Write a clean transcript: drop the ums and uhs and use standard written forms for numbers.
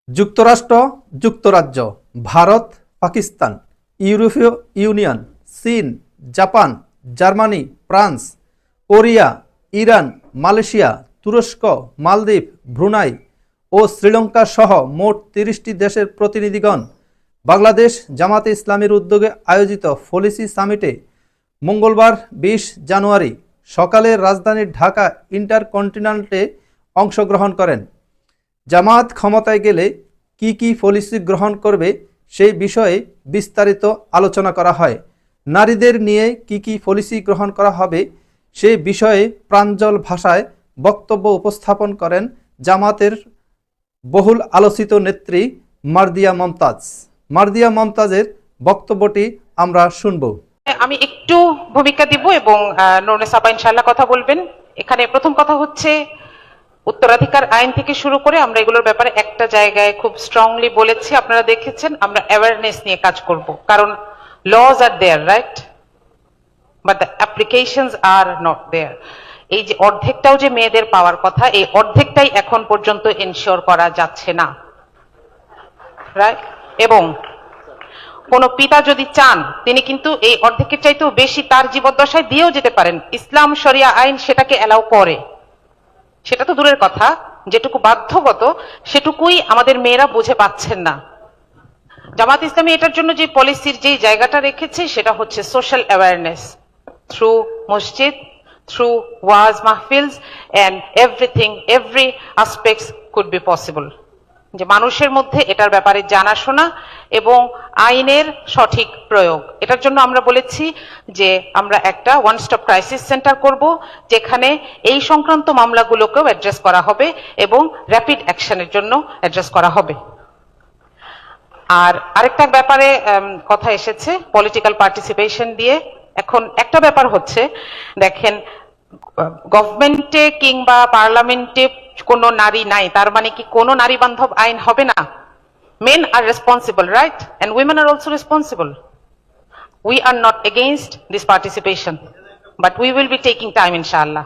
যুক্তরাষ্ট্র, যুক্তরাজ্য, ভারত, পাকিস্তান, ইউরোপীয় ইউনিয়ন, চীন, Japan, Germany, France, Korea, Iran, Malaysia, তুরস্ক, মালদ্বীপ, ব্রুনাই ও শ্রীলঙ্কা সহ মোট ৩০টি দেশের প্রতিনিধিগণ বাংলাদেশ জামাতে ইসলামীর উদ্যোগে আয়োজিত পলিসি সামিটে মঙ্গলবার ২০ জানুয়ারি সকালে রাজধানীর ঢাকা ইন্টারকন্টিনেন্টালে অংশগ্রহণ করেন। জামাত ক্ষমতায় গেলে কি কি পলিসি গ্রহণ করবে সেই বিষয়ে বিস্তারিত আলোচনা করা হয়। নারীদের নিয়ে কি কি পলিসি গ্রহণ করা হবে সেই বিষয়ে প্রাঞ্জল ভাষায় বক্তব্য উপস্থাপন করেন জামাতের বহুল আলোচিত নেত্রী মারদিয়া মমতাজ। মারদিয়া মমতাজের বক্তব্যটি আমরা শুনব। আমি একটু ভূমিকা দিব এবং নুরুন্নেসা আপা ইনশাআল্লাহ কথা বলবেন। এখানে প্রথম কথা হচ্ছে উত্তরাধিকার আইন থেকে শুরু করে আমরা এগুলোর ব্যাপারে একটা জায়গায় খুব স্ট্রংলি বলেছি, আপনারা দেখেছেন, আমরা অ্যাওয়ারনেস নিয়ে কাজ করব। কারণ laws are there, right, but the applications are not there. এই যে অর্ধেকটাও যে মেয়েদের পাওয়ার কথা, এই অর্ধেকটাই এখন পর্যন্ত এনশিওর করা যাচ্ছে না, রাইট। এবং কোন পিতা যদি চান তিনি কিন্তু এই অর্ধেকের চাইতেও বেশি তার জীবদ্দশায় দিয়েও যেতে পারেন। ইসলাম শরিয়া আইন সেটাকে অ্যালাউ করে, সেটা তো দূরের কথা, যেটুকু বাধ্যগত সেটুকুই আমাদের মেয়েরা বুঝে পাচ্ছেন না। জামাত ইসলামী এটার জন্য যে পলিসির যে জায়গাটা রেখেছে সেটা হচ্ছে সোশ্যাল অ্যাওয়ারনেস থ্রু মসজিদ, থ্রু ওয়াজ মাহফিলস and everything, every aspects could be possible. যে মানুষের মধ্যে এটার ব্যাপারে জানাশোনা এবং আইনের সঠিক প্রয়োগ। এটার জন্য আমরা বলেছি যে আমরা একটা ওয়ান স্টপ ক্রাইসিস সেন্টার করব, যেখানে এই সংক্রান্ত মামলাগুলোকেও অ্যাড্রেস করা হবে এবং র্যাপিড অ্যাকশনের জন্য অ্যাড্রেস করা হবে। আর আরেকটা ব্যাপারে কথা এসেছে পলিটিক্যাল পার্টিসিপেশন দিয়ে। এখন একটা ব্যাপার হচ্ছে, দেখেন, গভর্নমেন্টে কিংবা পার্লামেন্টে কোনো নারী নাই তার মানে কি কোনো নারী বান্ধব আইন হবে না? Men are responsible, right? And women are also responsible. We are not against this participation, but we will be taking time, inshallah.